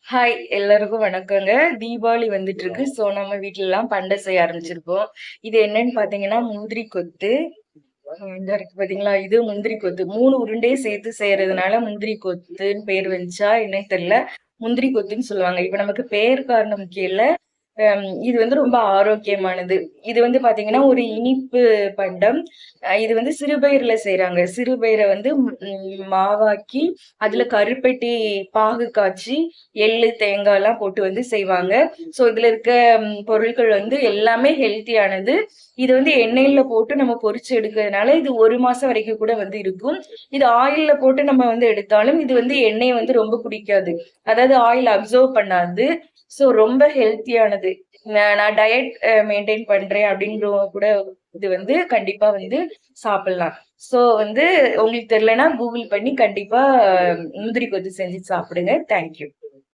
Hi எல்லாருக்கும் வணக்கங்க. தீபாவளி வந்துட்டு இருக்கு. ஸோ நம்ம வீட்ல எல்லாம் பண்டை செய்ய ஆரம்பிச்சிருக்கோம். இது என்னன்னு பாத்தீங்கன்னா முந்திரி கொத்து. இந்த இருக்கு பாத்தீங்களா? இது முந்திரி கொத்து. 3 உருண்டையே சேர்த்து செய்யறதுனால முந்திரி கொத்துன்னு பேர் வந்துச்சா என்னன்னு தெரியல. முந்திரி கொத்துன்னு சொல்லுவாங்க. இப்ப நமக்கு பேர் காரணம் முக்கியம் இல்ல. இது வந்து ரொம்ப ஆரோக்கியமானது. இது வந்து பாத்தீங்கன்னா ஒரு இனிப்பு பண்டம். இது வந்து சிறுபயிறுல செய்றாங்க. சிறுபயிர வந்து மாவாக்கி அதுல கருப்பட்டி பாகு காய்ச்சி எள்ளு, தேங்காய்லாம் போட்டு வந்து செய்வாங்க. ஸோ இதுல இருக்க பொருட்கள் வந்து எல்லாமே ஹெல்த்தியானது. இது வந்து எண்ணெயில போட்டு நம்ம பொரிச்சு எடுக்கிறதுனால இது 1 மாசம் வரைக்கும் கூட வந்து இருக்கும். இது ஆயில்ல போட்டு நம்ம வந்து எடுத்தாலும் இது வந்து எண்ணெய வந்து ரொம்ப குடிக்காது. அதாவது ஆயில் அப்சர்வ் பண்ணாது. ஸோ ரொம்ப ஹெல்த்தியானது. நான் டயட் மெயின்டெயின் பண்றேன் அப்படின்றவங்க கூட இது வந்து கண்டிப்பா வந்து சாப்பிடலாம். ஸோ வந்து உங்களுக்கு தெரியலன்னா கூகுள் பண்ணி கண்டிப்பா முந்திரி கொத்து செஞ்சு சாப்பிடுங்க. தேங்க்யூ.